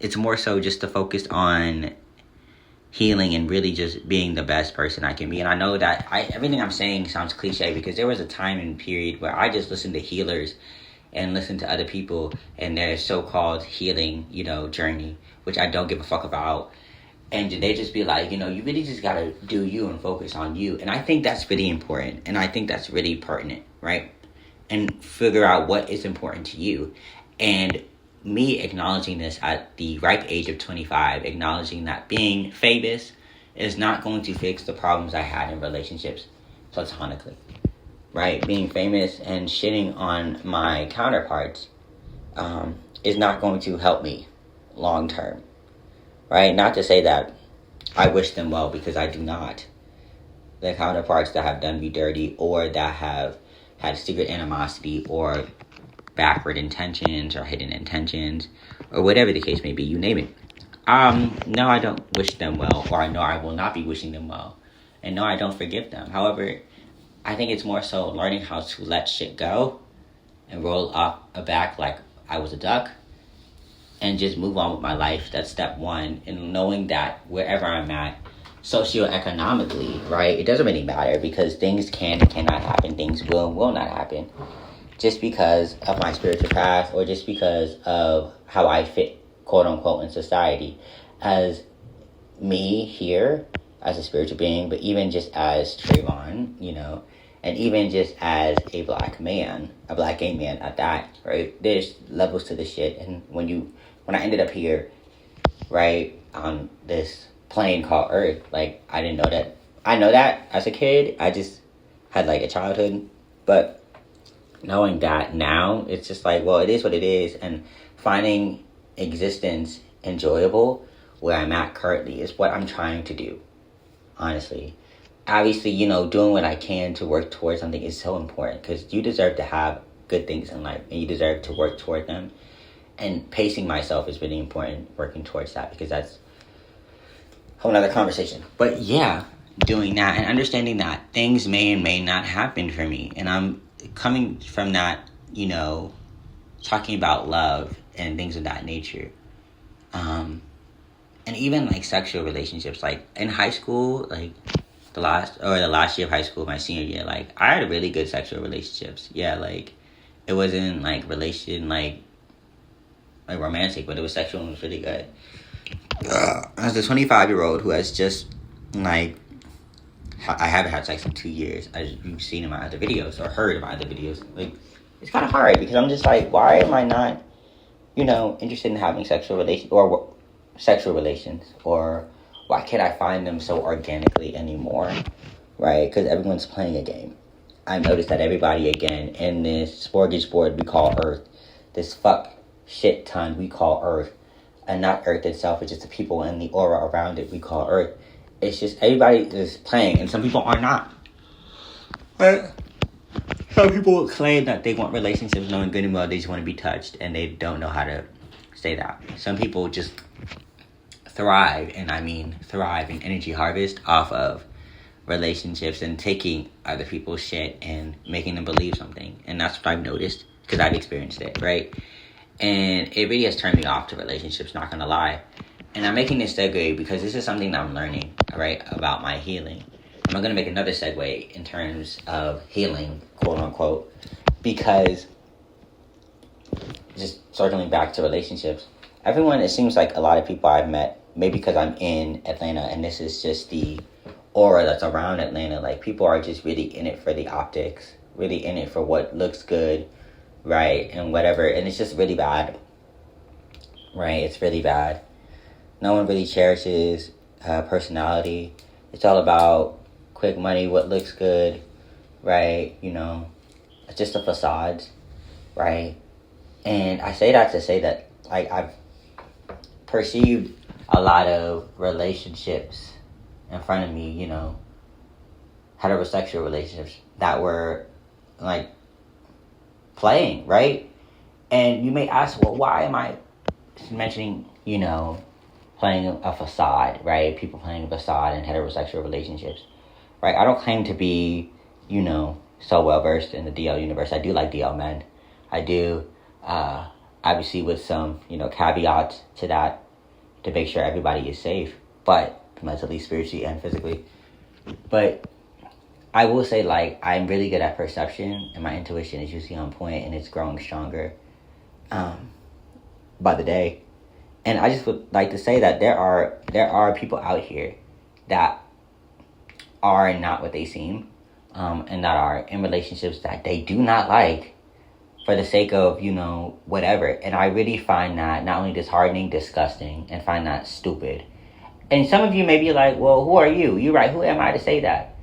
it's more so just to focus on healing and really just being the best person I can be. And I know that everything I'm saying sounds cliche because there was a time and period where I just listened to healers and listened to other people and their so-called healing, journey, which I don't give a fuck about. And they just be like, you really just gotta do you and focus on you. And I think that's really important. And I think that's really pertinent, right? And figure out what is important to you. And me acknowledging this at the ripe age of 25, acknowledging that being famous is not going to fix the problems I had in relationships platonically, right? Being famous and shitting on my counterparts is not going to help me long term, right? Not to say that I wish them well, because I do not. The counterparts that have done me dirty or that have had secret animosity or backward intentions or hidden intentions or whatever the case may be, you name it. No, I don't wish them well, or I know I will not be wishing them well. And no, I don't forgive them. However, I think it's more so learning how to let shit go and roll up a back like I was a duck and just move on with my life. That's step one. And knowing that wherever I'm at, socioeconomically, right, it doesn't really matter, because things can and cannot happen, things will and will not happen, just because of my spiritual path or just because of how I fit, quote unquote, in society. As me here, as a spiritual being, but even just as Trayvon, and even just as a black man, a black gay man at that, right, there's levels to this shit. And when I ended up here, right, on this plane called Earth, like, I didn't know that. I know that as a kid, I just had like a childhood, but knowing that now, it's just like, well, it is what it is, and finding existence enjoyable where I'm at currently is what I'm trying to do, honestly. Obviously, doing what I can to work towards something is so important, because you deserve to have good things in life, and you deserve to work toward them, and pacing myself is really important, working towards that, because that's a whole nother conversation. But yeah, doing that and understanding that things may and may not happen for me, and I'm coming from that, talking about love and things of that nature, and even like sexual relationships, like in high school, like the last year of high school, my senior year, like I had really good sexual relationships. Yeah, like it wasn't like like romantic, but it was sexual and it was really good. As a 25-year-old who has just like, I haven't had sex in 2 years, as you've seen in my other videos or heard in my other videos, like, it's kind of hard, because I'm just like, why am I not, interested in having sexual relations, or why can't I find them so organically anymore, right? Because everyone's playing a game. I've noticed that everybody, again, in this smorgasbord we call Earth, this fuck shit ton we call Earth, and not Earth itself, it's just the people and the aura around it we call Earth. It's just everybody is playing, and some people are not. Right? Some people claim that they want relationships knowing good and well they just want to be touched, and they don't know how to say that. Some people just thrive, and I mean thrive and energy harvest off of relationships and taking other people's shit and making them believe something. And that's what I've noticed, because I've experienced it, right? And it really has turned me off to relationships, not gonna lie. And I'm making this segue because this is something that I'm learning, right, about my healing. I'm going to make another segue in terms of healing, quote unquote, because just circling back to relationships, everyone, it seems like a lot of people I've met, maybe because I'm in Atlanta and this is just the aura that's around Atlanta, like people are just really in it for the optics, really in it for what looks good, right, and whatever, and it's just really bad, right? It's really bad. No one really cherishes personality. It's all about quick money, what looks good, right? It's just a facade, right? And I say that to say that, like, I've perceived a lot of relationships in front of me, heterosexual relationships that were, like, playing, right? And you may ask, well, why am I mentioning, playing a facade, right? People playing a facade in heterosexual relationships, right? I don't claim to be, so well versed in the DL universe. I do like DL men. I do, obviously with some, caveats to that, to make sure everybody is safe, but mentally, spiritually, and physically. But I will say, like, I'm really good at perception, and my intuition is usually on point, and it's growing stronger by the day. And I just would like to say that there are people out here that are not what they seem, and that are in relationships that they do not like for the sake of, whatever. And I really find that not only disheartening, disgusting, and find that stupid. And some of you may be like, well, who are you? You're right, who am I to say that?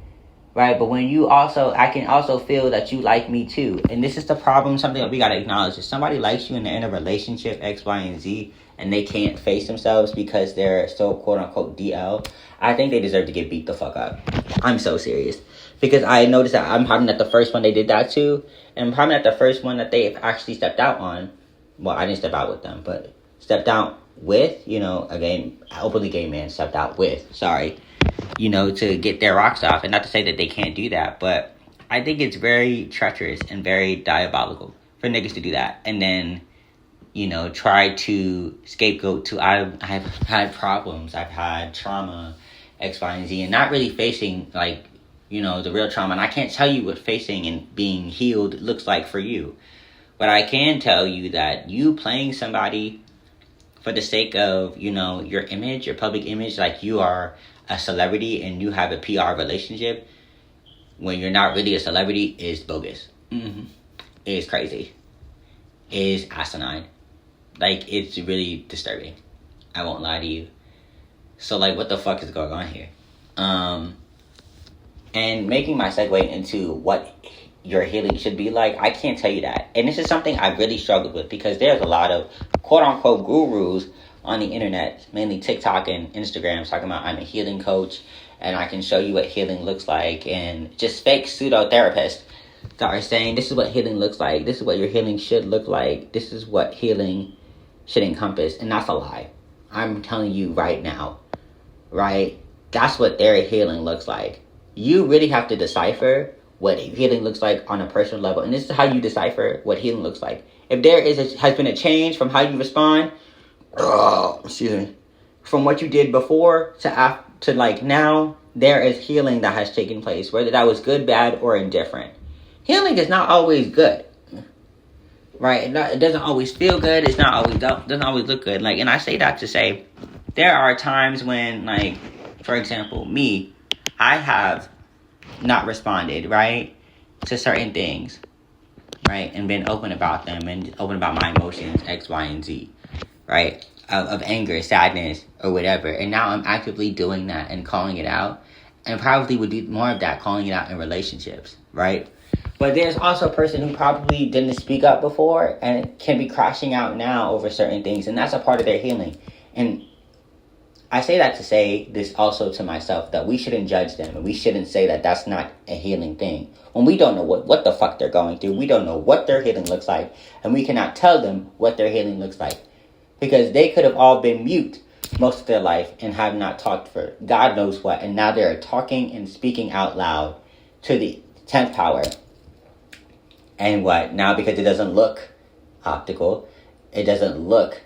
Right? But when I can also feel that you like me too. And this is the problem, something that we got to acknowledge. If somebody likes you and they're in a relationship, X, Y, and Z, and they can't face themselves because they're so quote-unquote DL, I think they deserve to get beat the fuck up. I'm so serious. Because I noticed that I'm probably not the first one they did that to, and I'm probably not the first one that they actually stepped out on. Well, I didn't step out with them, but stepped out with, openly gay man stepped out with, to get their rocks off. And not to say that they can't do that, but I think it's very treacherous and very diabolical for niggas to do that. And then, try to scapegoat to, I've had problems, I've had trauma, X, Y, and Z, and not really facing, the real trauma. And I can't tell you what facing and being healed looks like for you. But I can tell you that you playing somebody for the sake of, your image, your public image, like you are a celebrity and you have a PR relationship when you're not really a celebrity is bogus. Mm-hmm. It is crazy. It is asinine. It's really disturbing. I won't lie to you. So, what the fuck is going on here? And making my segue into what your healing should be like, I can't tell you that. And this is something I really struggled with because there's a lot of quote-unquote gurus on the internet, mainly TikTok and Instagram, talking about I'm a healing coach and I can show you what healing looks like, and just fake pseudo-therapists that are saying this is what healing looks like, this is what your healing should look like, this is what healing should encompass, and that's a lie. I'm telling you right now, right? That's what their healing looks like. You really have to decipher what healing looks like on a personal level. And this is how you decipher what healing looks like. If there has been a change from how you respond, from what you did before to now, there is healing that has taken place, whether that was good, bad, or indifferent. Healing is not always good, right? It doesn't always feel good. It's not always doesn't always look good. And I say that to say, there are times when, for example, me, I have not responded, right, to certain things, right, and been open about them and open about my emotions, X, Y, and Z, right, of anger, sadness, or whatever. And now I'm actively doing that and calling it out, and probably would do more of that, calling it out in relationships, right? But there's also a person who probably didn't speak up before and can be crashing out now over certain things, and that's a part of their healing. And I say that to say this also to myself, that we shouldn't judge them, and we shouldn't say that that's not a healing thing. When we don't know what the fuck they're going through, we don't know what their healing looks like, and we cannot tell them what their healing looks like. Because they could have all been mute most of their life and have not talked for God knows what, and now they're talking and speaking out loud to the 10th power. And what? Now because it doesn't look optical, it doesn't look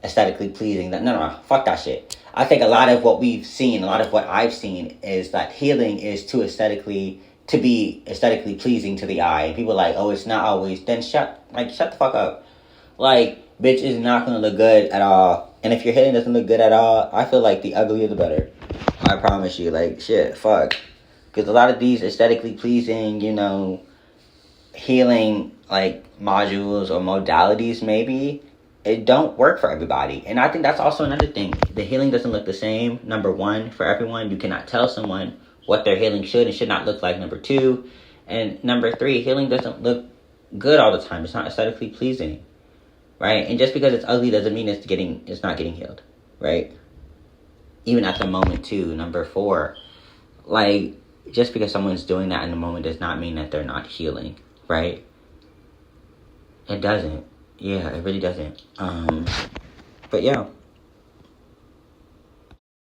aesthetically pleasing. No, fuck that shit. I think a lot of what we've seen, a lot of what I've seen is that healing is to be aesthetically pleasing to the eye. And people are like, oh, it's not always. Then shut the fuck up. Bitch is not gonna look good at all. And if your healing doesn't look good at all, I feel like the uglier the better. I promise you, fuck. Because a lot of these aesthetically pleasing, healing, modules or modalities maybe, it don't work for everybody. And I think that's also another thing. The healing doesn't look the same, number one, for everyone. You cannot tell someone what their healing should and should not look like, number two. And number three, healing doesn't look good all the time. It's not aesthetically pleasing, right? And just because it's ugly doesn't mean it's not getting healed, right? Even at the moment too. Number four, just because someone's doing that in the moment does not mean that they're not healing, right? It doesn't. Yeah, it really doesn't. But yeah.